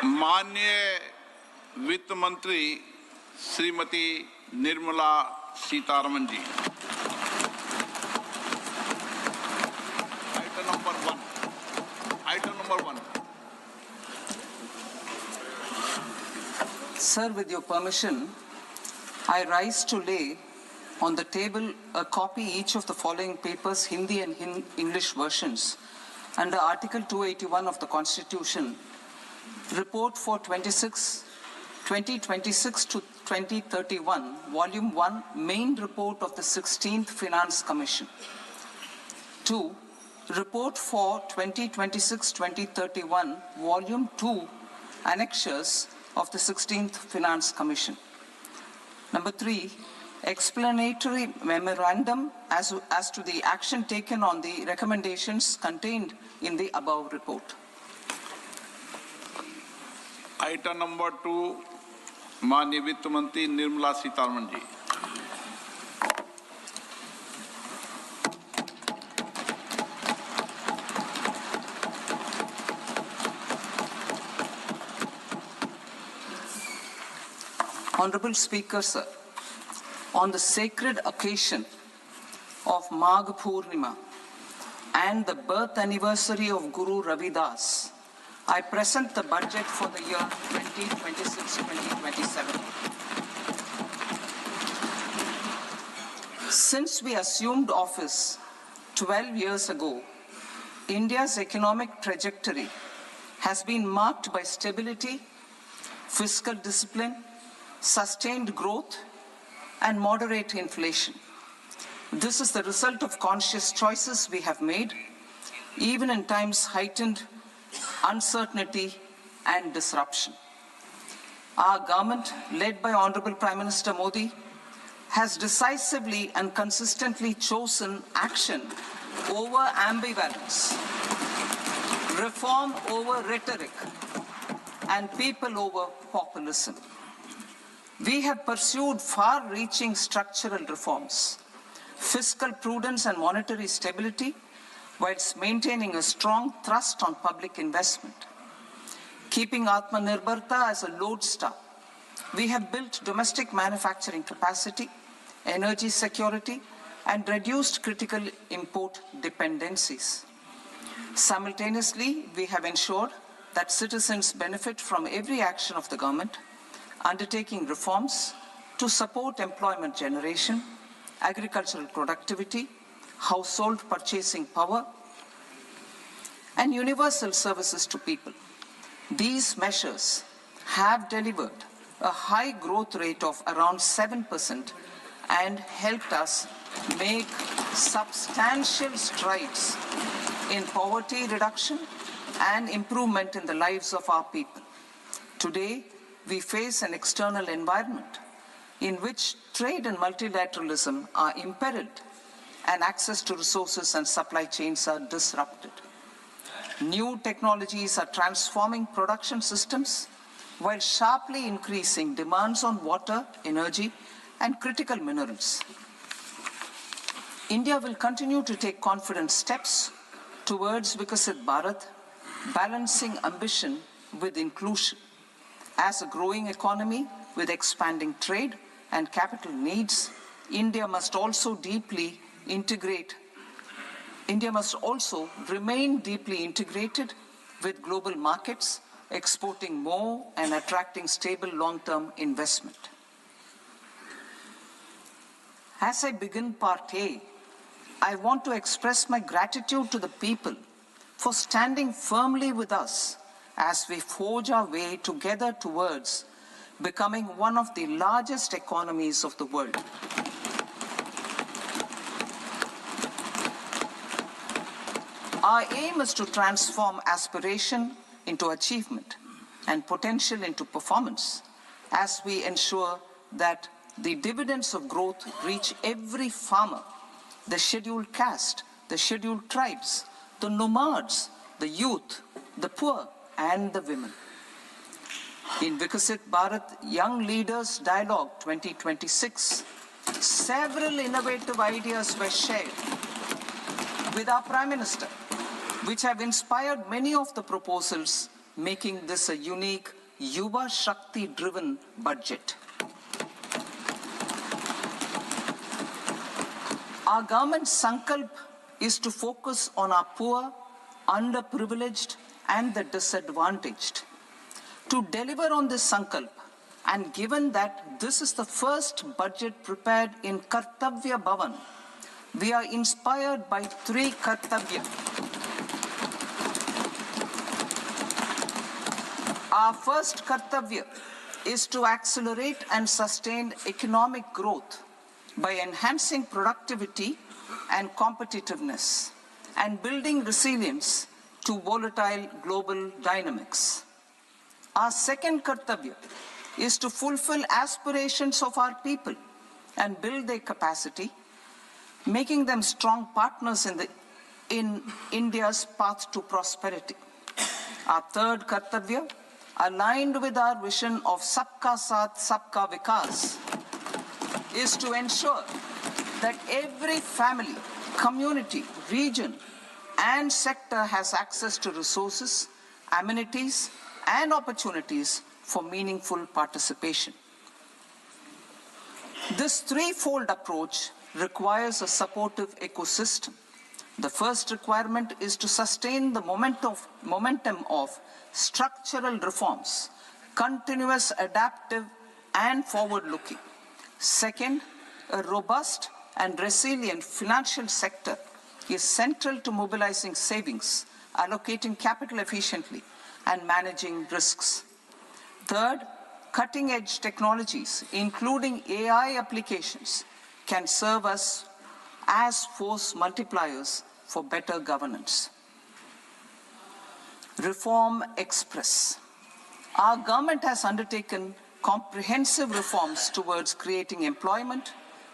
माननीय वित्त मंत्री श्रीमती निर्मला सीतारमन जी। Item number one. Sir, with your permission, I rise to lay on the table a copy each of the following papers, Hindi and English versions, under Article 281 of the Constitution, Report for 2026 to 2031, Volume 1, Main Report of the 16th Finance Commission. 2. Report for 2026-2031, Volume 2, Annexures of the 16th Finance Commission. Number 3, explanatory memorandum as to the action taken on the recommendations contained in the above report. Item number 2, माननीय वित्त मंत्री निर्मला सीतारमन जी। Honorable Speaker, sir, on the sacred occasion of Magh Purnima and the birth anniversary of Guru Ravidas, I present the budget for the year 2026-2027. Since we assumed office 12 years ago, India's economic trajectory has been marked by stability, fiscal discipline, sustained growth, and moderate inflation. This is the result of conscious choices we have made, even in times heightened uncertainty and disruption. Our government, led by Honorable Prime Minister Modi, has decisively and consistently chosen action over ambivalence, reform over rhetoric, and people over populism. We have pursued far-reaching structural reforms, fiscal prudence and monetary stability, whilst maintaining a strong thrust on public investment. Keeping Atmanirbharta as a lodestar, we have built domestic manufacturing capacity, energy security, and reduced critical import dependencies. Simultaneously, we have ensured that citizens benefit from every action of the government, undertaking reforms to support employment generation, agricultural productivity, household purchasing power, and universal services to people. These measures have delivered a high growth rate of around 7% and helped us make substantial strides in poverty reduction and improvement in the lives of our people. Today, we face an external environment in which trade and multilateralism are imperiled and access to resources and supply chains are disrupted. New technologies are transforming production systems while sharply increasing demands on water, energy, and critical minerals. India will continue to take confident steps towards Vikasit Bharat, balancing ambition with inclusion. As a growing economy with expanding trade and capital needs, India must also remain deeply integrated with global markets, exporting more and attracting stable long-term investment. As I begin Part A, I want to express my gratitude to the people for standing firmly with us as we forge our way together towards becoming one of the largest economies of the world. Our aim is to transform aspiration into achievement and potential into performance as we ensure that the dividends of growth reach every farmer, the scheduled caste, the scheduled tribes, the nomads, the youth, the poor, and the women. In Vikasit Bharat Young Leaders Dialogue 2026, several innovative ideas were shared with our Prime Minister, which have inspired many of the proposals making this a unique Yuva Shakti-driven budget. Our government's sankalp is to focus on our poor, underprivileged, and the disadvantaged. To deliver on this sankalp, and given that this is the first budget prepared in Kartavya Bhavan, we are inspired by three Kartavya. Our first Kartavya is to accelerate and sustain economic growth by enhancing productivity and competitiveness and building resilience to volatile global dynamics. Our second Kartavya is to fulfill aspirations of our people and build their capacity, making them strong partners in India's path to prosperity. Our third Kartavya, aligned with our vision of Sabka Saath, Sabka Vikas, is to ensure that every family, community, region, and sector has access to resources, amenities, and opportunities for meaningful participation. This threefold approach requires a supportive ecosystem. The first requirement is to sustain the momentum of structural reforms, continuous, adaptive, and forward-looking. Second, a robust and resilient financial sector is central to mobilizing savings, allocating capital efficiently, and managing risks. Third, cutting-edge technologies, including AI applications, can serve us as force multipliers for better governance. Reform Express. Our government has undertaken comprehensive reforms towards creating employment,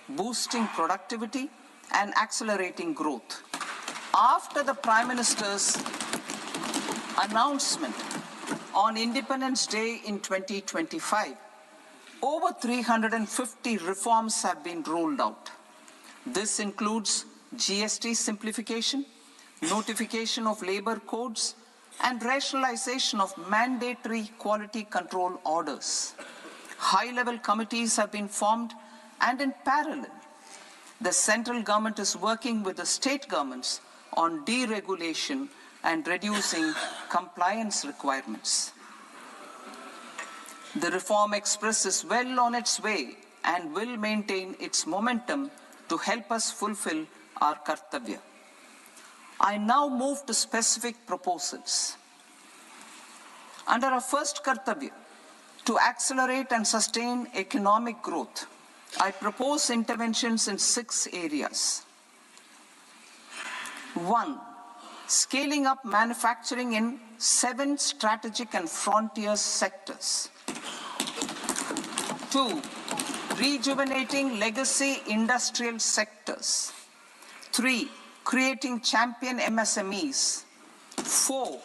boosting productivity, and accelerating growth. After the Prime Minister's announcement on Independence Day in 2025, over 350 reforms have been rolled out. This includes GST simplification, notification of labor codes, and rationalization of mandatory quality control orders. High-level committees have been formed, and in parallel, the central government is working with the state governments on deregulation and reducing compliance requirements. The Reform Express is well on its way and will maintain its momentum to help us fulfill our Kartavya. I now move to specific proposals. Under our first Kartavya, to accelerate and sustain economic growth, I propose interventions in 6 areas. 1. Scaling up manufacturing in 7 strategic and frontier sectors. 2. Rejuvenating legacy industrial sectors. 3. Creating champion MSMEs. 4.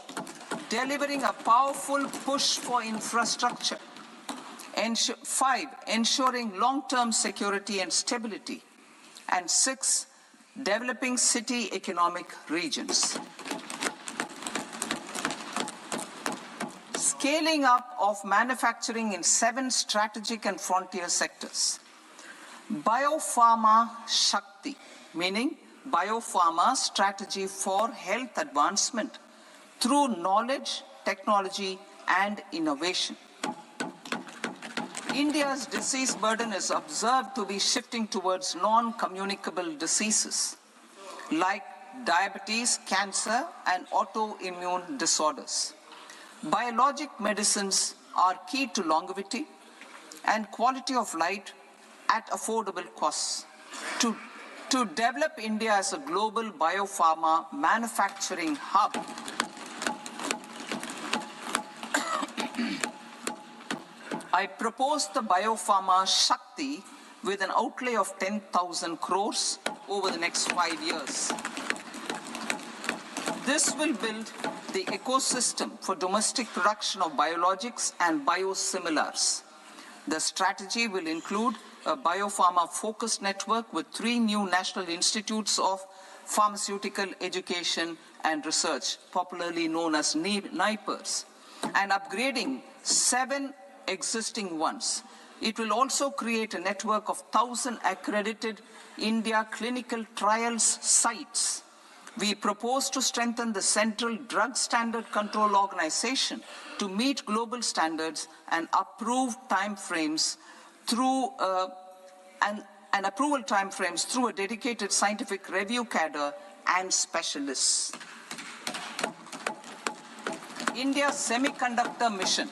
Delivering a powerful push for infrastructure. 5. Ensuring long-term security and stability. And 6. Developing city economic regions. Scaling up of manufacturing in 7 strategic and frontier sectors. Biopharma Shakti, meaning biopharma strategy for health advancement through knowledge, technology, and innovation. India's disease burden is observed to be shifting towards non-communicable diseases like diabetes, cancer, and autoimmune disorders. Biologic medicines are key to longevity and quality of life at affordable costs. To develop India as a global biopharma manufacturing hub, I propose the Biopharma Shakti with an outlay of 10,000 crores over the next 5 years. This will build the ecosystem for domestic production of biologics and biosimilars. The strategy will include a biopharma-focused network with 3 new national institutes of pharmaceutical education and research, popularly known as NIPERS, and upgrading 7 existing ones. It will also create a network of 1,000 accredited India clinical trials sites. We propose to strengthen the Central Drug Standard Control Organization to meet global standards and approve timeframes through and approval timeframes through a dedicated scientific review cadre and specialists. India's Semiconductor Mission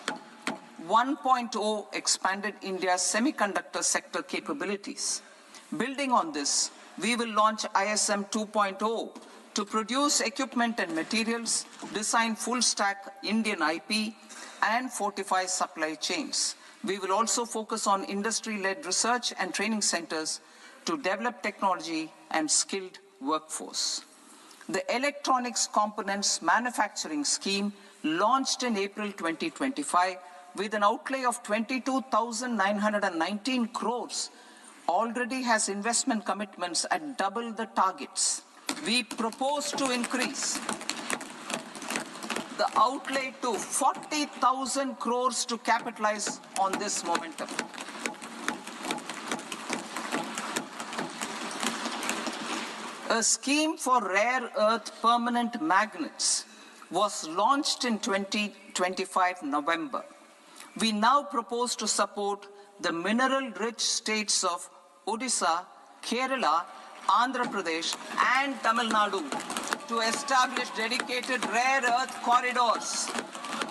1.0 expanded India's semiconductor sector capabilities. Building on this, we will launch ISM 2.0 to produce equipment and materials, design full-stack Indian IP, and fortify supply chains. We will also focus on industry-led research and training centers to develop technology and skilled workforce. The Electronics Components Manufacturing Scheme, launched in April 2025 with an outlay of 22,919 crores, already has investment commitments at double the targets. We propose to increase the outlay to 40,000 crores to capitalize on this momentum. A scheme for rare earth permanent magnets was launched in 2025 November. We now propose to support the mineral-rich states of Odisha, Kerala, Andhra Pradesh, and Tamil Nadu to establish dedicated rare earth corridors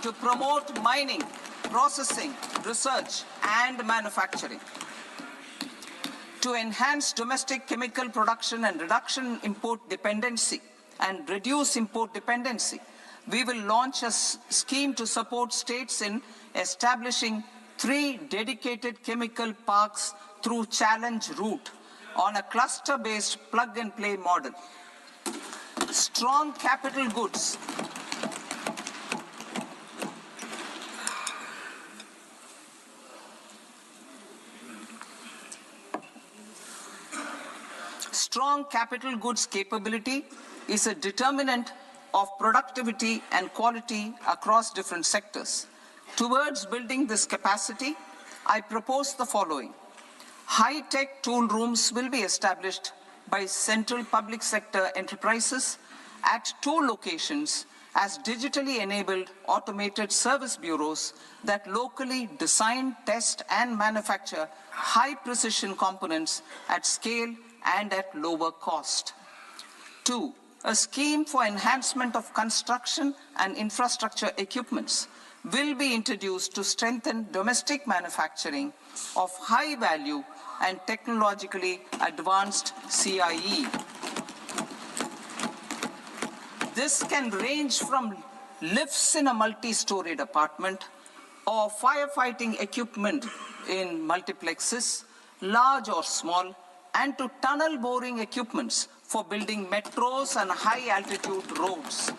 to promote mining, processing, research, and manufacturing. To enhance domestic chemical production and reduction import dependency and reduce import dependency, we will launch a scheme to support states in establishing 3 dedicated chemical parks through challenge route on a cluster-based plug-and-play model. Strong capital goods. Strong capital goods capability is a determinant of productivity and quality across different sectors. Towards building this capacity, I propose the following. High-tech tool rooms will be established by central public sector enterprises at 2 locations as digitally enabled automated service bureaus that locally design, test, and manufacture high-precision components at scale and at lower cost. 2, a scheme for enhancement of construction and infrastructure equipments will be introduced to strengthen domestic manufacturing of high-value and technologically advanced CIE. This can range from lifts in a multi-storied apartment or firefighting equipment in multiplexes, large or small, and to tunnel boring equipments for building metros and high-altitude roads.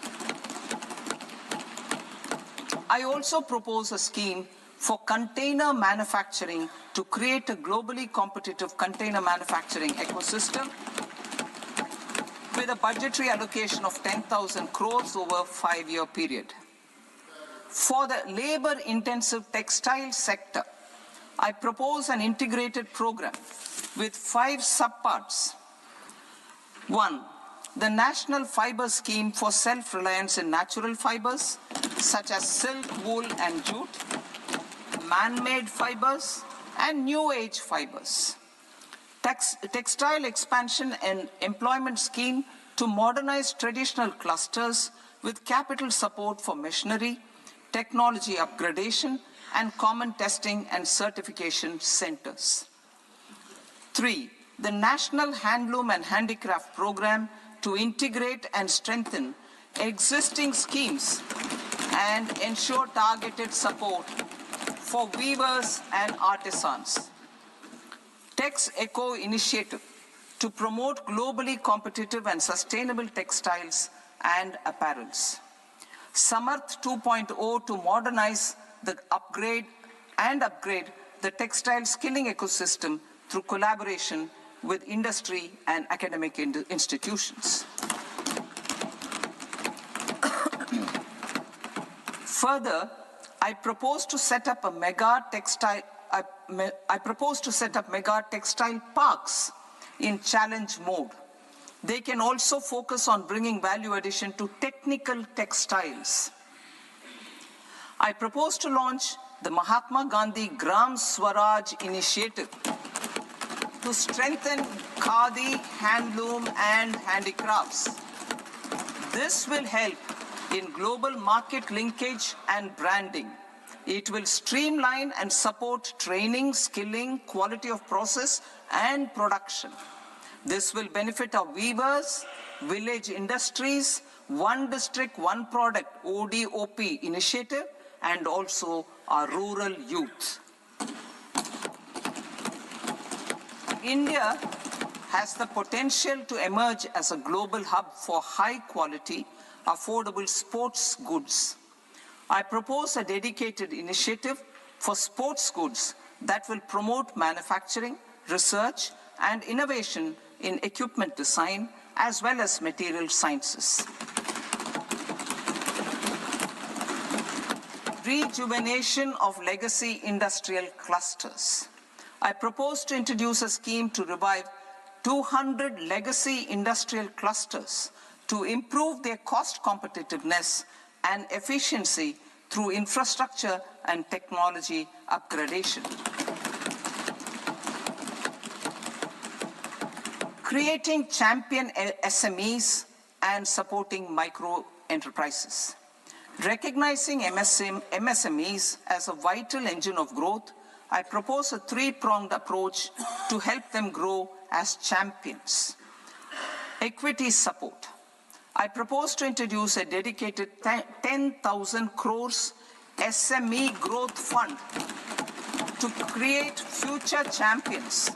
I also propose a scheme for container manufacturing to create a globally competitive container manufacturing ecosystem with a budgetary allocation of 10,000 crores over a 5-year period. For the labor-intensive textile sector, I propose an integrated program with 5 subparts. 1, the National Fiber Scheme for self-reliance in natural fibers, such as silk, wool, and jute, man-made fibers, and new-age fibers. Textile expansion and employment scheme to modernize traditional clusters with capital support for machinery, technology upgradation, and common testing and certification centers. 3, the National Handloom and Handicraft Program to integrate and strengthen existing schemes and ensure targeted support for weavers and artisans. Tex Eco Initiative to promote globally competitive and sustainable textiles and apparels. Samarth 2.0 to modernize the upgrade the textile skilling ecosystem through collaboration with industry and academic institutions. Further, I propose to set up a mega textile parks in challenge mode. They can also focus on bringing value addition to technical textiles. I propose to launch the Mahatma Gandhi Gram Swaraj initiative to strengthen khadi, handloom and handicrafts. This will help in global market linkage and branding. It will streamline and support training, skilling, quality of process and production. This will benefit our weavers, village industries, One District, One Product ODOP initiative and also our rural youth. India has the potential to emerge as a global hub for high quality, affordable sports goods. I propose a dedicated initiative for sports goods that will promote manufacturing, research, and innovation in equipment design as well as material sciences. Rejuvenation of legacy industrial clusters. I propose to introduce a scheme to revive 200 legacy industrial clusters to improve their cost competitiveness and efficiency through infrastructure and technology upgradation. Creating champion SMEs and supporting micro enterprises. Recognizing MSMEs as a vital engine of growth, I propose a three-pronged approach to help them grow as champions. Equity support. I propose to introduce a dedicated 10,000 crores SME growth fund to create future champions,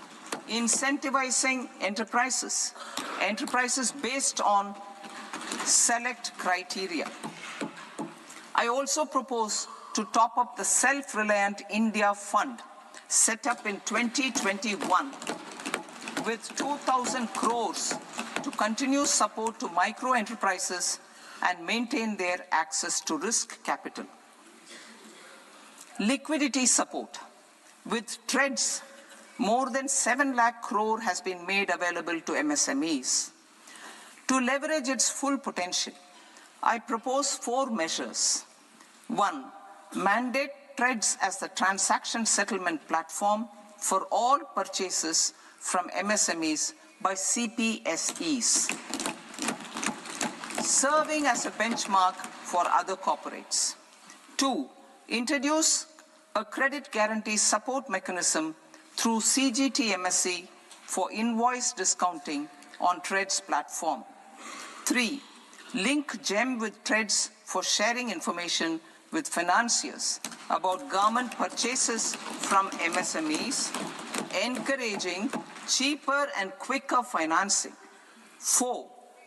incentivizing enterprises based on select criteria. I also propose to top up the Self-Reliant India Fund set up in 2021 with 2,000 crores to continue support to micro enterprises and maintain their access to risk capital. Liquidity support. With TREDS, more than 7 lakh crore has been made available to MSMEs. To leverage its full potential, I propose 4 measures. 1. Mandate TREDS as the transaction settlement platform for all purchases from MSMEs by CPSEs, serving as a benchmark for other corporates. 2. Introduce a credit guarantee support mechanism through CGTMSE for invoice discounting on TREDS platform. 3. Link GEM with TREDS for sharing information with financiers about government purchases from MSMEs, encouraging cheaper and quicker financing. 4.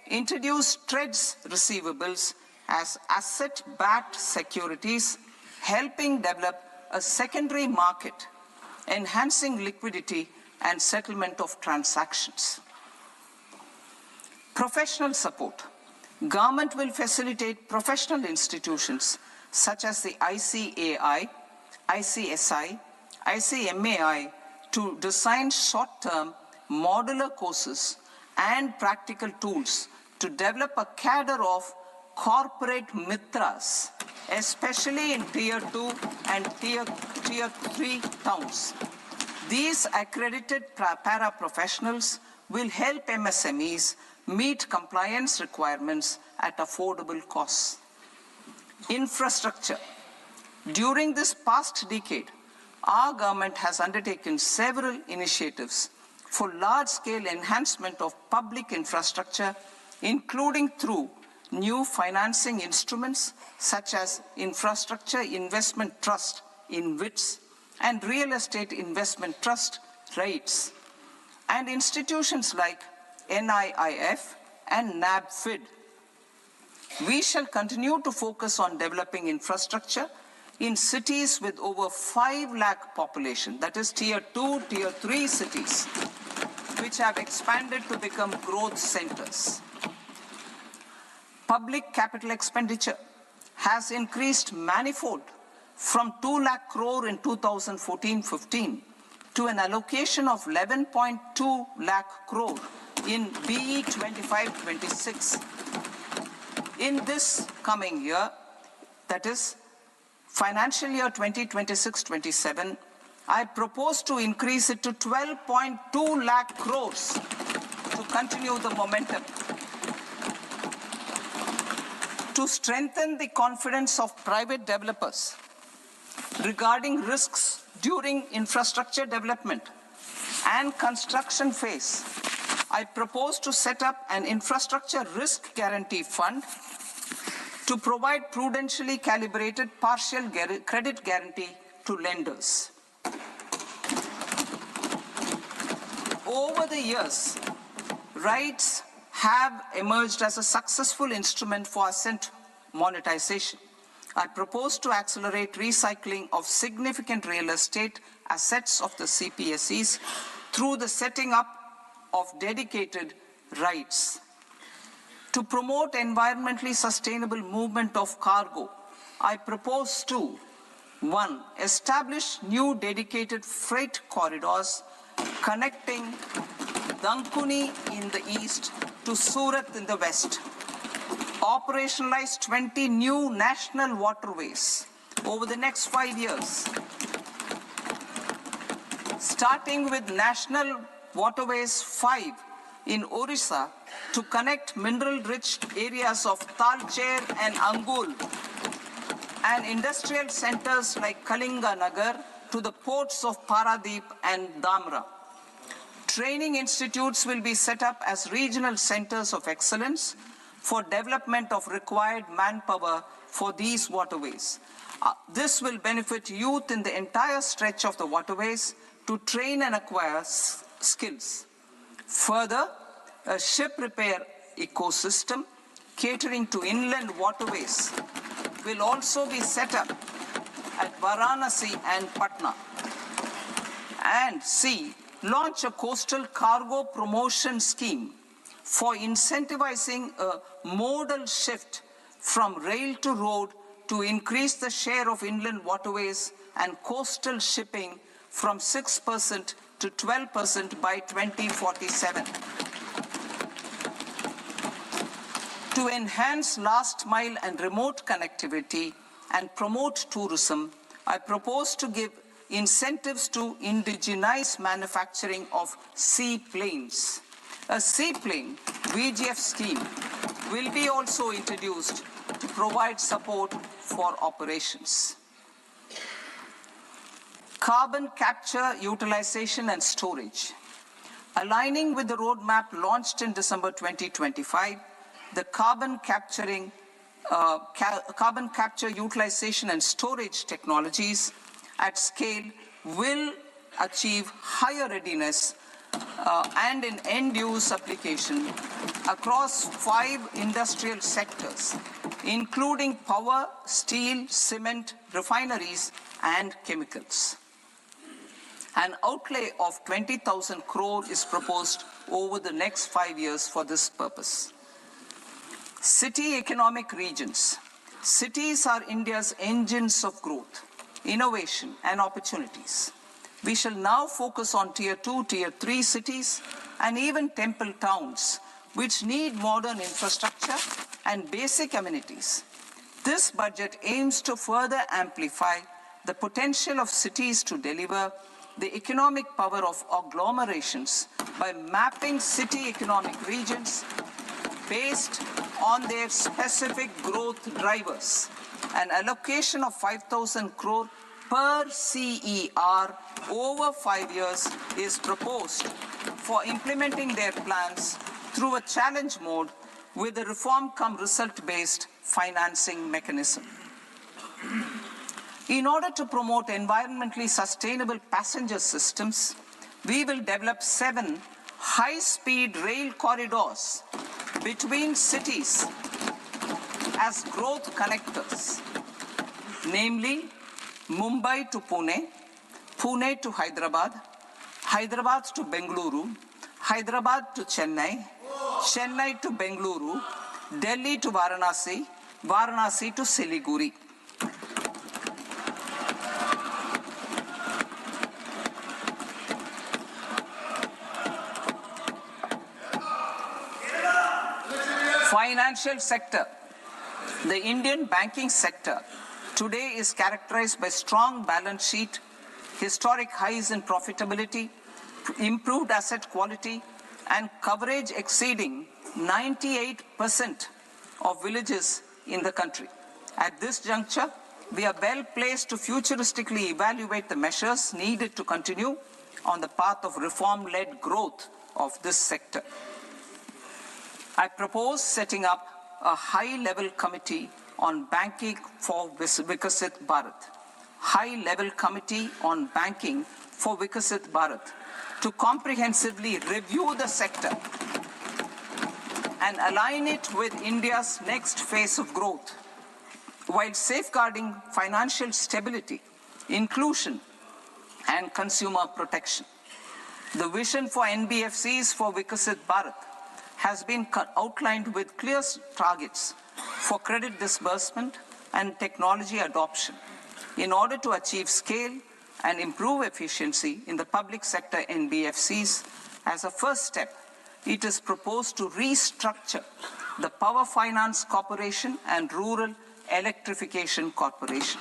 Introduce TREDS receivables as asset-backed securities, helping develop a secondary market, enhancing liquidity and settlement of transactions. Professional support. Government will facilitate professional institutions such as the ICAI, ICSI, ICMAI to design short-term modular courses and practical tools to develop a cadre of corporate mitras, especially in Tier 2 and Tier 3 towns. These accredited para-professionals will help MSMEs meet compliance requirements at affordable costs. Infrastructure. During this past decade, our government has undertaken several initiatives for large-scale enhancement of public infrastructure, including through new financing instruments such as Infrastructure Investment Trust (InvITs) and Real Estate Investment Trust (REITs), and institutions like NIIF and NABFID. We shall continue to focus on developing infrastructure in cities with over 5 lakh population, that is Tier 2, Tier 3 cities, which have expanded to become growth centers. Public capital expenditure has increased manifold from 2 lakh crore in 2014-15 to an allocation of 11.2 lakh crore in BE 25-26. In this coming year, that is financial year 2026-27, I propose to increase it to 12.2 lakh crores to continue the momentum. To strengthen the confidence of private developers regarding risks during infrastructure development and construction phase, I propose to set up an infrastructure risk guarantee fund to provide prudentially calibrated partial credit guarantee to lenders. Over the years, RITES have emerged as a successful instrument for asset monetization. I propose to accelerate recycling of significant real estate assets of the CPSEs through the setting up of dedicated RITES. To promote environmentally sustainable movement of cargo, I propose to 1. Establish new dedicated freight corridors connecting Dankuni in the east to Surat in the west. Operationalize 20 new national waterways over the next 5 years. Starting with National Waterways 5 in Orissa to connect mineral-rich areas of Talcher and Angul and industrial centers like Kalinga Nagar to the ports of Paradeep and Dhamra. Training institutes will be set up as regional centers of excellence for development of required manpower for these waterways. This will benefit youth in the entire stretch of the waterways to train and acquire skills. Further, a ship repair ecosystem catering to inland waterways will also be set up at Varanasi and Patna. And C, launch a coastal cargo promotion scheme for incentivizing a modal shift from rail to road to increase the share of inland waterways and coastal shipping from 6% to 12% by 2047. To enhance last mile and remote connectivity and promote tourism, I propose to give incentives to indigenize manufacturing of seaplanes. A seaplane VGF scheme will be also introduced to provide support for operations. Carbon capture, utilization and storage. Aligning with the roadmap launched in December 2025, the carbon capture, utilization and storage technologies at scale will achieve higher readiness and in end-use application across 5 industrial sectors, including power, steel, cement, refineries, and chemicals. An outlay of 20,000 crore is proposed over the next 5 years for this purpose. City economic regions. Cities are India's engines of growth, innovation, and opportunities. We shall now focus on Tier 2, Tier 3 cities, and even temple towns, which need modern infrastructure and basic amenities. This budget aims to further amplify the potential of cities to deliver the economic power of agglomerations by mapping city economic regions based on their specific growth drivers. An allocation of 5,000 crore per CER over 5 years is proposed for implementing their plans through a challenge mode with a reform-cum-result-based financing mechanism. In order to promote environmentally sustainable passenger systems, we will develop 7 high-speed rail corridors between cities as growth connectors, namely Mumbai to Pune, Pune to Hyderabad, Hyderabad to Bengaluru, Hyderabad to Chennai, Chennai to Bengaluru, Delhi to Varanasi, Varanasi to Siliguri. Financial sector. The Indian banking sector today is characterized by strong balance sheet, historic highs in profitability, improved asset quality, and coverage exceeding 98% of villages in the country. At this juncture, we are well placed to futuristically evaluate the measures needed to continue on the path of reform-led growth of this sector. I propose setting up a high-level committee on banking for Vikasit Bharat. High-level committee on banking for Vikasit Bharat to comprehensively review the sector and align it with India's next phase of growth, while safeguarding financial stability, inclusion, and consumer protection. The vision for NBFCs for Vikasit Bharat has been outlined with clear targets for credit disbursement and technology adoption in order to achieve scale and improve efficiency in the public sector NBFCs. As a first step, it is proposed to restructure the Power Finance Corporation and Rural Electrification Corporation.